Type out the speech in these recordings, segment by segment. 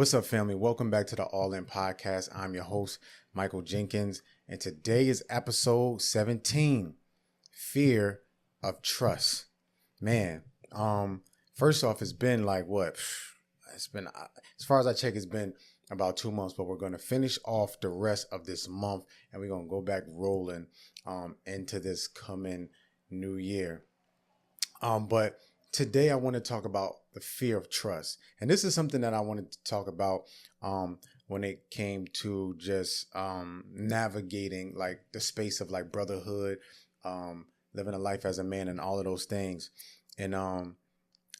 What's up, family? Welcome back to the All In Podcast. I'm your host, Michael Jenkins, and today is episode 17, Fear of Trust. Man, first off, it's been like what? It's been, as far as I check, it's been about 2 months, but we're going to finish off the rest of this month, and we're going to go back rolling into this coming new year. But today I want to talk about the fear of trust. And this is something that I wanted to talk about when it came to just navigating like the space of like brotherhood, living a life as a man and all of those things. And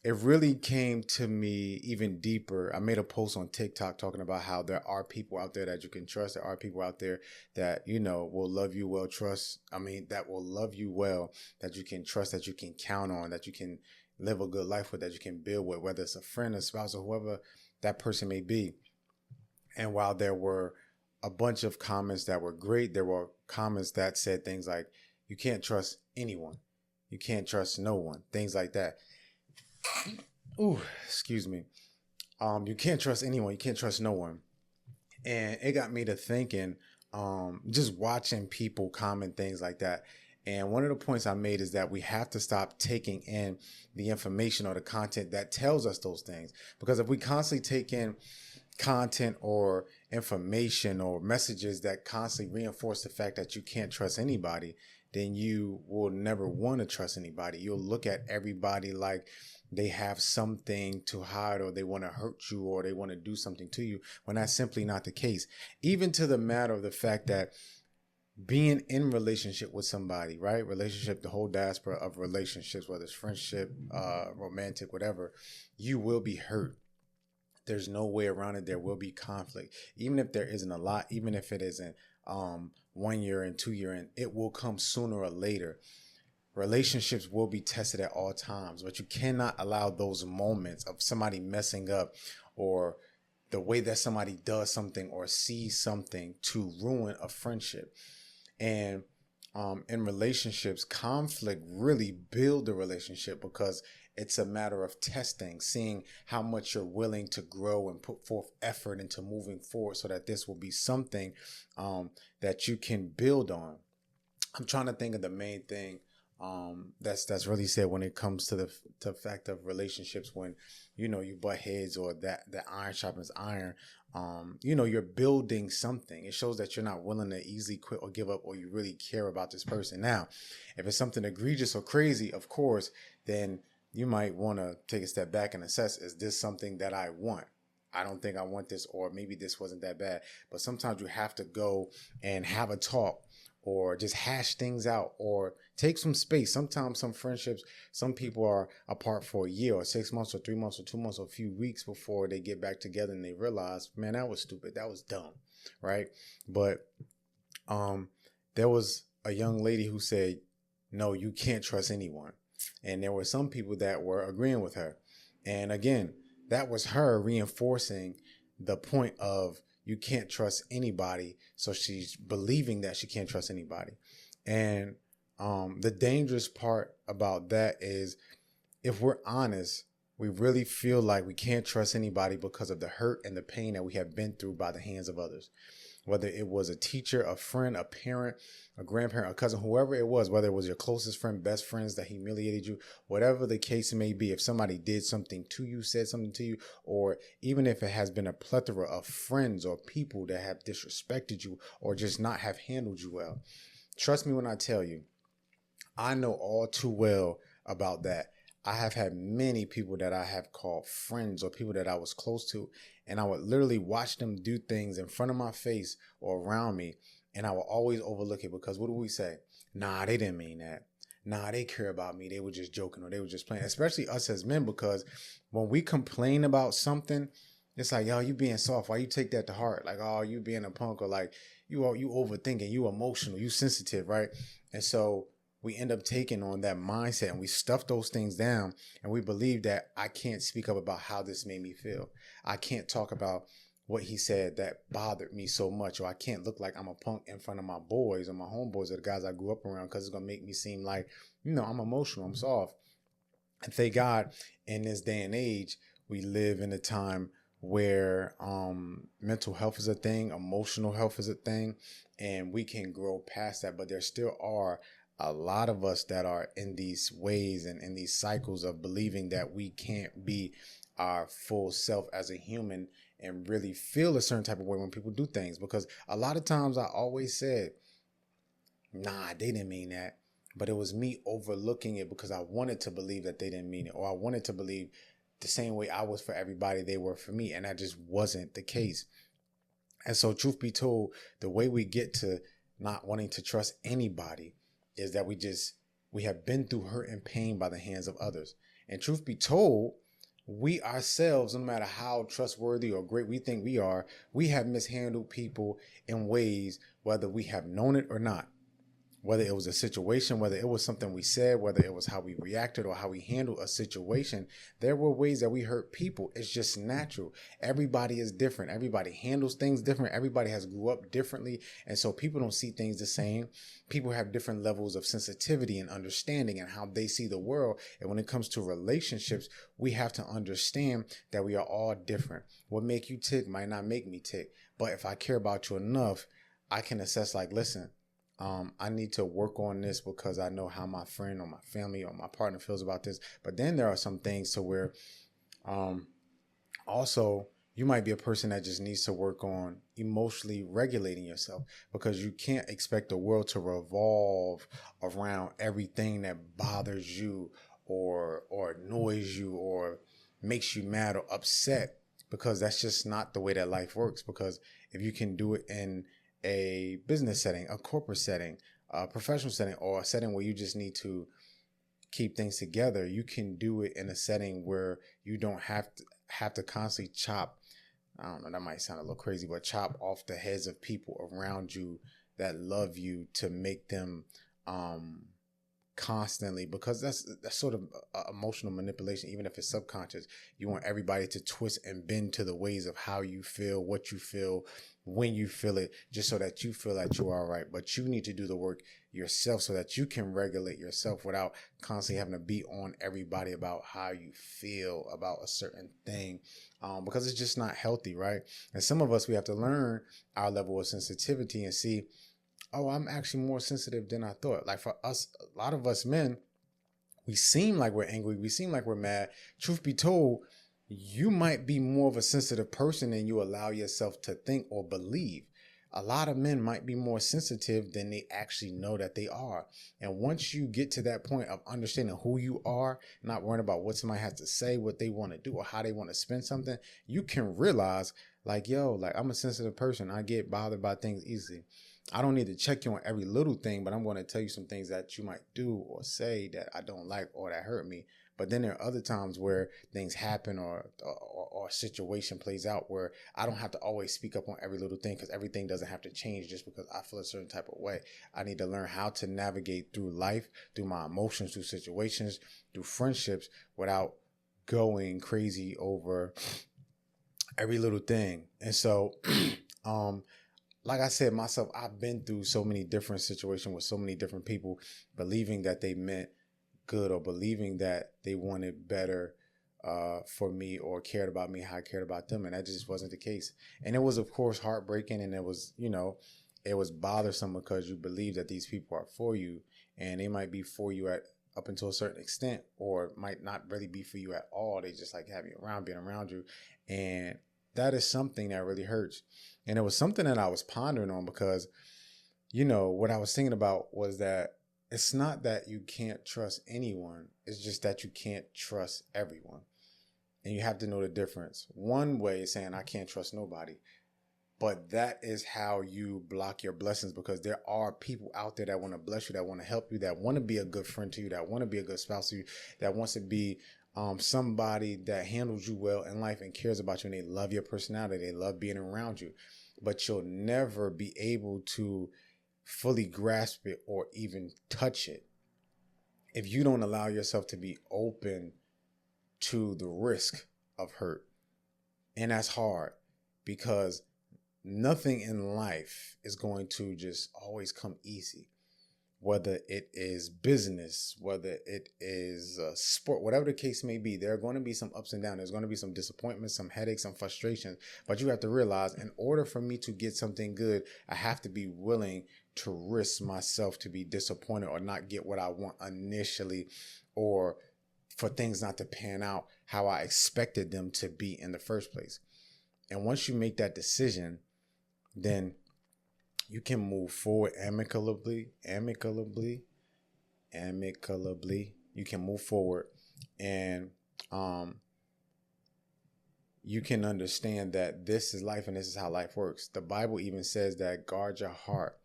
it really came to me even deeper. I made a post on TikTok talking about how there are people out there that you can trust. There are people out there that, will love you well, that will love you well, that you can trust, that you can count on, that you can live a good life with, that you can build with, whether it's a friend, a spouse, or whoever that person may be. And while there were a bunch of comments that were great, there were comments that said things like, you can't trust anyone. You can't trust no one. Things like that. Ooh, excuse me. You can't trust anyone. You can't trust no one. And it got me to thinking, just watching people comment things like that. And one of the points I made is that we have to stop taking in the information or the content that tells us those things. Because if we constantly take in content or information or messages that constantly reinforce the fact that you can't trust anybody, then you will never want to trust anybody. You'll look at everybody like they have something to hide, or they want to hurt you, or they want to do something to you, when that's simply not the case. Even to the matter of the fact that being in relationship with somebody, right? Relationship, the whole diaspora of relationships, whether it's friendship, romantic, whatever, you will be hurt. There's no way around it. There will be conflict. Even if there isn't a lot, even if it isn't 1 year and 2 year in, it will come sooner or later. Relationships will be tested at all times, but you cannot allow those moments of somebody messing up, or the way that somebody does something or sees something, to ruin a friendship. And in relationships, conflict really build the relationship, because it's a matter of testing, seeing how much you're willing to grow and put forth effort into moving forward, so that this will be something that you can build on. I'm trying to think of the main thing that's really said when it comes to the fact of relationships, when you butt heads, or that iron sharpens iron. You're building something. It shows that you're not willing to easily quit or give up, or you really care about this person. Now, if it's something egregious or crazy, of course, then you might want to take a step back and assess, is this something that I want? I don't think I want this, or maybe this wasn't that bad. But sometimes you have to go and have a talk, or just hash things out, or take some space. Sometimes some friendships, some people are apart for a year or 6 months or 3 months or 2 months or a few weeks before they get back together, and they realize, man, that was stupid. That was dumb. Right. But there was a young lady who said, no, you can't trust anyone. And there were some people that were agreeing with her. And again, that was her reinforcing the point of, you can't trust anybody. So she's believing that she can't trust anybody. And the dangerous part about that is, if we're honest, we really feel like we can't trust anybody because of the hurt and the pain that we have been through by the hands of others. Whether it was a teacher, a friend, a parent, a grandparent, a cousin, whoever it was, whether it was your closest friend, best friends that humiliated you, whatever the case may be, if somebody did something to you, said something to you, or even if it has been a plethora of friends or people that have disrespected you or just not have handled you well, trust me when I tell you, I know all too well about that. I have had many people that I have called friends, or people that I was close to, and I would literally watch them do things in front of my face or around me, and I would always overlook it, because what do we say? Nah, they didn't mean that. Nah, they care about me. They were just joking, or they were just playing, especially us as men, because when we complain about something, it's like, yo, you being soft. Why you take that to heart? Like, oh, you being a punk, or like you overthinking, you emotional, you sensitive, right? And so we end up taking on that mindset, and we stuff those things down, and we believe that I can't speak up about how this made me feel. I can't talk about what he said that bothered me so much, or I can't look like I'm a punk in front of my boys or my homeboys or the guys I grew up around, because it's going to make me seem like, I'm emotional, I'm soft. And thank God, in this day and age, we live in a time where mental health is a thing, emotional health is a thing, and we can grow past that. But there still are a lot of us that are in these ways and in these cycles of believing that we can't be our full self as a human and really feel a certain type of way when people do things. Because a lot of times I always said, nah, they didn't mean that. But it was me overlooking it because I wanted to believe that they didn't mean it, or I wanted to believe the same way I was for everybody, they were for me. And that just wasn't the case. And so, truth be told, the way we get to not wanting to trust anybody is that we have been through hurt and pain by the hands of others. And truth be told, we ourselves, no matter how trustworthy or great we think we are, we have mishandled people in ways, whether we have known it or not. Whether it was a situation, whether it was something we said, whether it was how we reacted or how we handled a situation, there were ways that we hurt people. It's just natural. Everybody is different. Everybody handles things different. Everybody has grew up differently. And so people don't see things the same. People have different levels of sensitivity and understanding and how they see the world. And when it comes to relationships, we have to understand that we are all different. What make you tick might not make me tick. But if I care about you enough, I can assess like, listen, I need to work on this because I know how my friend or my family or my partner feels about this. But then there are some things to where also you might be a person that just needs to work on emotionally regulating yourself, because you can't expect the world to revolve around everything that bothers you or annoys you or makes you mad or upset, because that's just not the way that life works. Because if you can do it in a business setting, a corporate setting, a professional setting, or a setting where you just need to keep things together, you can do it in a setting where you don't have to constantly chop. I don't know, that might sound a little crazy, but chop off the heads of people around you that love you to make them constantly, because that's sort of emotional manipulation. Even if it's subconscious, you want everybody to twist and bend to the ways of how you feel, what you feel, when you feel it, just so that you feel that you're all right. But you need to do the work yourself so that you can regulate yourself without constantly having to be on everybody about how you feel about a certain thing, because it's just not healthy, right? And some of us, we have to learn our level of sensitivity and see, oh, I'm actually more sensitive than I thought. Like for us, a lot of us men, we seem like we're angry. We seem like we're mad. Truth be told, you might be more of a sensitive person than you allow yourself to think or believe. A lot of men might be more sensitive than they actually know that they are. And once you get to that point of understanding who you are, not worrying about what somebody has to say, what they want to do, or how they want to spend something, you can realize like, yo, like I'm a sensitive person. I get bothered by things easily. I don't need to check you on every little thing, but I'm going to tell you some things that you might do or say that I don't like or that hurt me. But then there are other times where things happen or a situation plays out where I don't have to always speak up on every little thing, because everything doesn't have to change just because I feel a certain type of way. I need to learn how to navigate through life, through my emotions, through situations, through friendships, without going crazy over every little thing. And so, like I said, myself, I've been through so many different situations with so many different people, believing that they meant good or believing that they wanted better for me or cared about me how I cared about them. And that just wasn't the case. And it was, of course, heartbreaking. And it was, it was bothersome because you believe that these people are for you, and they might be for you at up until a certain extent, or might not really be for you at all. They just like having you around, being around you. And that is something that really hurts. And it was something that I was pondering on, because, what I was thinking about was that it's not that you can't trust anyone. It's just that you can't trust everyone. And you have to know the difference. One way is saying I can't trust nobody. But that is how you block your blessings, because there are people out there that want to bless you, that want to help you, that want to be a good friend to you, that want to be a good spouse to you, that wants to be somebody that handles you well in life and cares about you, and they love your personality. They love being around you. But you'll never be able to fully grasp it or even touch it if you don't allow yourself to be open to the risk of hurt. And that's hard, because nothing in life is going to just always come easy. whether it is business, whether it is sport, whatever the case may be. There are going to be some ups and downs. There's going to be some disappointments, some headaches, some frustrations. But you have to realize, in order for me to get something good, I have to be willing to risk myself to be disappointed or not get what I want initially, or for things not to pan out how I expected them to be in the first place. And once you make that decision, then you can move forward amicably. You can move forward, and you can understand that this is life and this is how life works. The Bible even says that guard your heart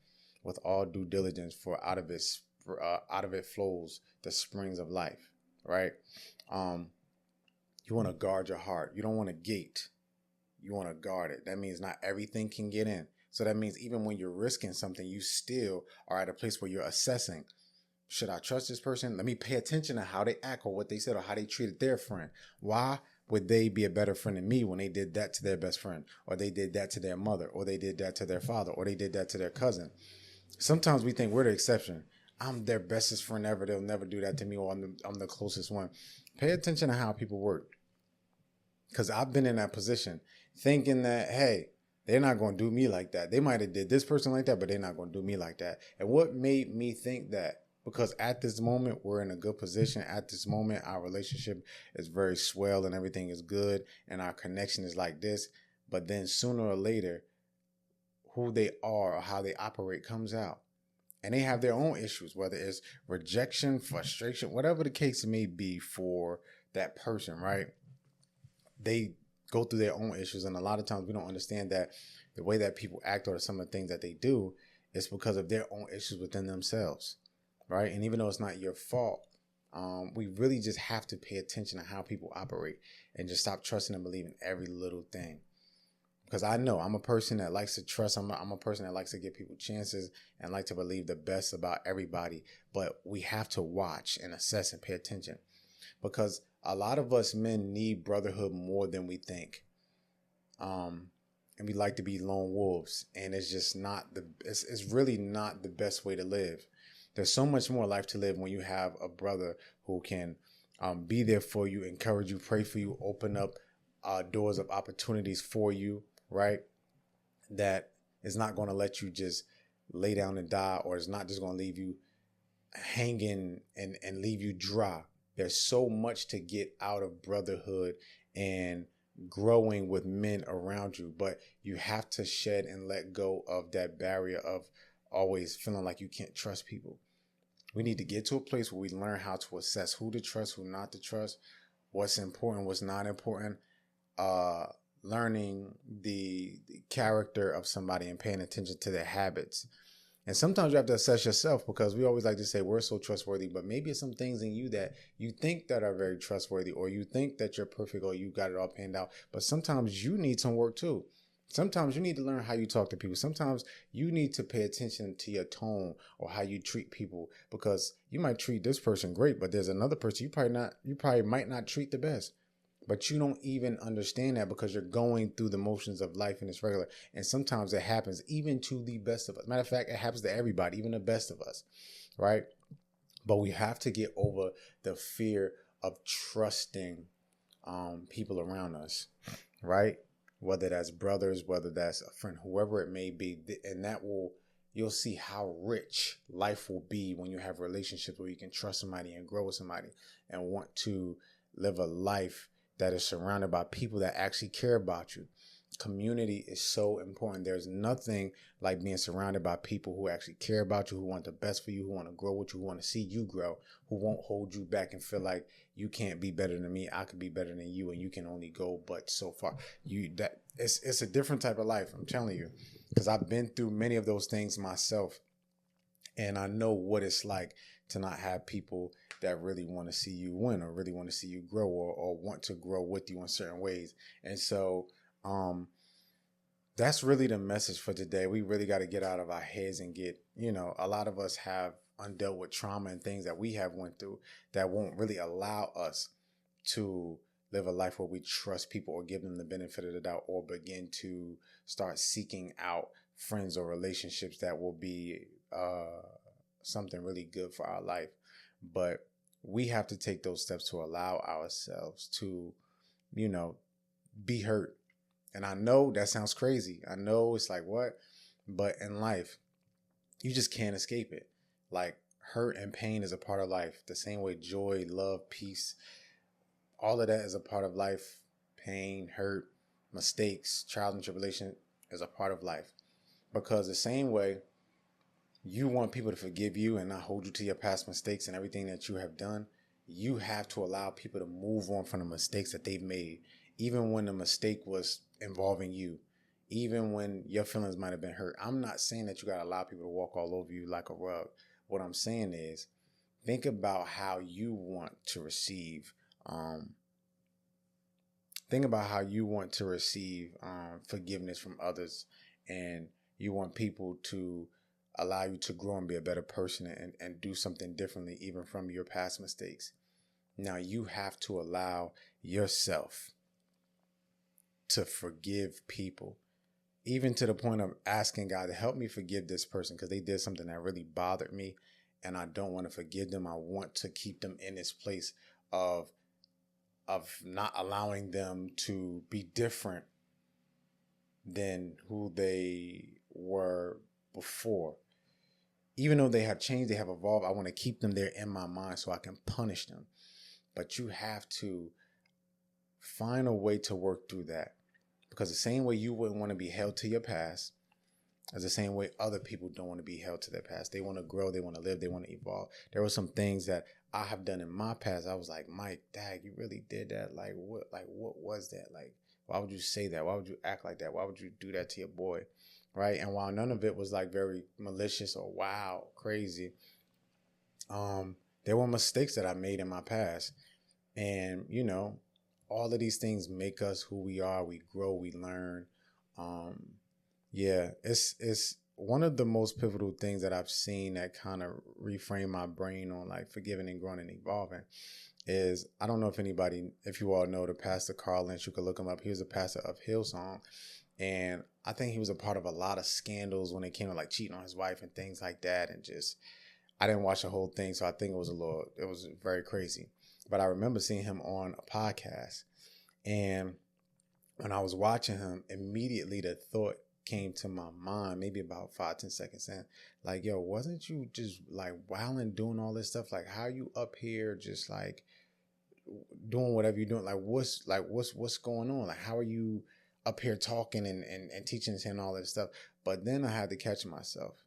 with all due diligence, for out of it flows the springs of life. Right? You want to guard your heart. You don't want to gate. You want to guard it. That means not everything can get in. So that means even when you're risking something, you still are at a place where you're assessing, should I trust this person? Let me pay attention to how they act or what they said or how they treated their friend. Why would they be a better friend than me when they did that to their best friend, or they did that to their mother, or they did that to their father, or they did that to their cousin? Sometimes we think we're the exception. I'm their bestest friend ever. They'll never do that to me, or I'm the closest one. Pay attention to how people work. Because I've been in that position thinking that, hey, they're not going to do me like that. They might have did this person like that, but they're not going to do me like that. And what made me think that? Because at this moment, we're in a good position. At this moment, our relationship is very swell and everything is good. And our connection is like this. But then sooner or later, who they are or how they operate comes out. And they have their own issues, whether it's rejection, frustration, whatever the case may be for that person, right? They go through their own issues, and a lot of times we don't understand that the way that people act or some of the things that they do is because of their own issues within themselves, right? And even though it's not your fault, we really just have to pay attention to how people operate and just stop trusting and believing every little thing. Because I know I'm a person that likes to trust. I'm a person that likes to give people chances and like to believe the best about everybody. But we have to watch and assess and pay attention, because a lot of us men need brotherhood more than we think. And we like to be lone wolves, and it's just not it's really not the best way to live. There's so much more life to live when you have a brother who can be there for you, encourage you, pray for you, open up doors of opportunities for you, right? That is not going to let you just lay down and die, or is not just going to leave you hanging and leave you dry. There's so much to get out of brotherhood and growing with men around you, but you have to shed and let go of that barrier of always feeling like you can't trust people. We need to get to a place where we learn how to assess who to trust, who not to trust, what's important, what's not important, learning the character of somebody and paying attention to their habits. And sometimes you have to assess yourself, because we always like to say we're so trustworthy, but maybe it's some things in you that you think that are very trustworthy, or you think that you're perfect, or you got it all planned out. But sometimes you need some work too. Sometimes you need to learn how you talk to people. Sometimes you need to pay attention to your tone or how you treat people, because you might treat this person great, but there's another person you probably might not treat the best. But you don't even understand that, because you're going through the motions of life and it's regular. And sometimes it happens even to the best of us. Matter of fact, it happens to everybody, even the best of us, right? But we have to get over the fear of trusting people around us, right? Whether that's brothers, whether that's a friend, whoever it may be. And you'll see how rich life will be when you have relationships where you can trust somebody and grow with somebody and want to live a life that is surrounded by people that actually care about you. Community is so important. There's nothing like being surrounded by people who actually care about you, who want the best for you, who want to grow with you, who want to see you grow, who won't hold you back and feel like you can't be better than me, I could be better than you, and you can only go but so far. It's a different type of life, I'm telling you, because I've been through many of those things myself, and I know what it's like to not have people that really want to see you win, or really want to see you grow, or want to grow with you in certain ways. And so that's really the message for today. We really got to get out of our heads and get, a lot of us have undealt with trauma and things that we have went through that won't really allow us to live a life where we trust people or give them the benefit of the doubt, or begin to start seeking out friends or relationships that will be something really good for our life. But we have to take those steps to allow ourselves to, be hurt. And I know that sounds crazy. I know it's like, what? But in life, you just can't escape it. Like, hurt and pain is a part of life. The same way joy, love, peace, all of that is a part of life. Pain, hurt, mistakes, trials and tribulation is a part of life. Because the same way you want people to forgive you and not hold you to your past mistakes and everything that you have done, you have to allow people to move on from the mistakes that they've made, even when the mistake was involving you, even when your feelings might have been hurt. I'm not saying that you got to allow people to walk all over you like a rug. What I'm saying is, think about how you want to receive. Think about how you want to receive forgiveness from others, and you want people to allow you to grow and be a better person and do something differently, even from your past mistakes. Now you have to allow yourself to forgive people, even to the point of asking God to help me forgive this person because they did something that really bothered me, and I don't want to forgive them. I want to keep them in this place of not allowing them to be different than who they were before. Even though they have changed, they have evolved, I want to keep them there in my mind so I can punish them. But you have to find a way to work through that, because the same way you wouldn't want to be held to your past is the same way other people don't want to be held to their past. They want to grow, they want to live, they want to evolve. There were some things that I have done in my past. I was like, Mike, Dag, you really did that? What was that? Like, why would you say that? Why would you act like that? Why would you do that to your boy? Right? And while none of it was like very malicious or wow, crazy, there were mistakes that I made in my past. And, all of these things make us who we are. We grow, we learn. It's one of the most pivotal things that I've seen that kind of reframe my brain on like forgiving and growing and evolving is, I don't know if you all know the pastor Carl Lynch. You could look him up. He was a pastor of Hillsong. And I think he was a part of a lot of scandals when it came to like cheating on his wife and things like that. And just, I didn't watch the whole thing, so I think it was very crazy. But I remember seeing him on a podcast. And when I was watching him, immediately the thought came to my mind, maybe about 5-10 seconds in, like, yo, wasn't you just like wilding, doing all this stuff? Like, how you up here just like doing whatever you're doing? Like, what's going on? Like, how are you up here talking and teaching and all that stuff? But then I had to catch myself.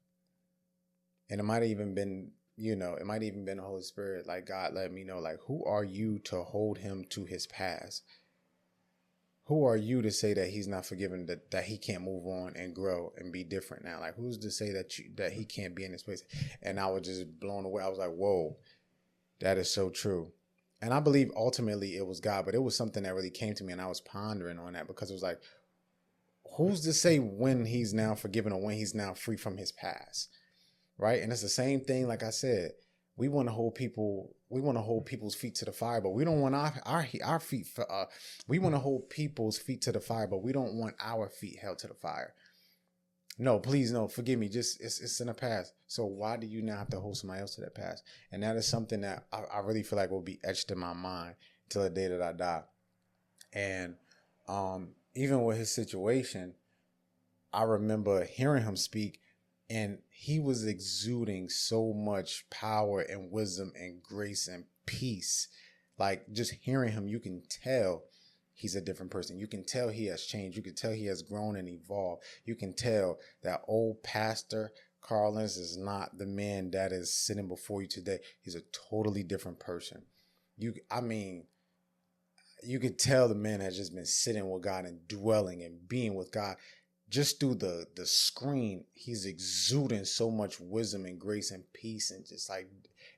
And it might have even been, the Holy Spirit, like God let me know, like, who are you to hold him to his past? Who are you to say that he's not forgiven, that he can't move on and grow and be different now? Like, who's to say that he can't be in this place? And I was just blown away. I was like, whoa, that is so true. And I believe ultimately it was God, but it was something that really came to me, and I was pondering on that, because it was like, who's to say when he's now forgiven or when he's now free from his past? Right? And it's the same thing. Like I said, we want to hold people's feet to the fire, but we don't want our feet. We want to hold people's feet to the fire, but we don't want our feet held to the fire. No, please, no, forgive me. Just it's in the past. So why do you now have to hold somebody else to that past? And that is something that I really feel like will be etched in my mind till the day that I die. And even with his situation, I remember hearing him speak. And he was exuding so much power and wisdom and grace and peace. Like, just hearing him, you can tell he's a different person. You can tell he has changed. You can tell he has grown and evolved. You can tell that old pastor Carl Lynch is not the man that is sitting before you today. He's a totally different person. You could tell the man has just been sitting with God and dwelling and being with God. Just through the screen, he's exuding so much wisdom and grace and peace, and just like,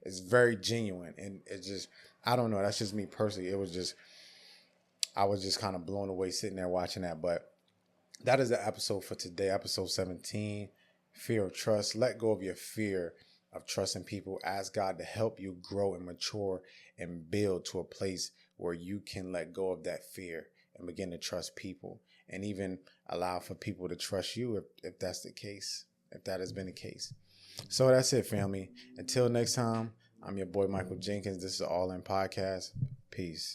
it's very genuine. And it just, I don't know, that's just me personally. I was just kind of blown away sitting there watching that. But that is the episode for today, episode 17, Fear of Trust. Let go of your fear of trusting people. Ask God to help you grow and mature and build to a place where you can let go of that fear and begin to trust people, and even allow for people to trust you if that's the case, if that has been the case. So that's it, family. Until next time, I'm your boy Michael Jenkins. This is All In Podcast. Peace.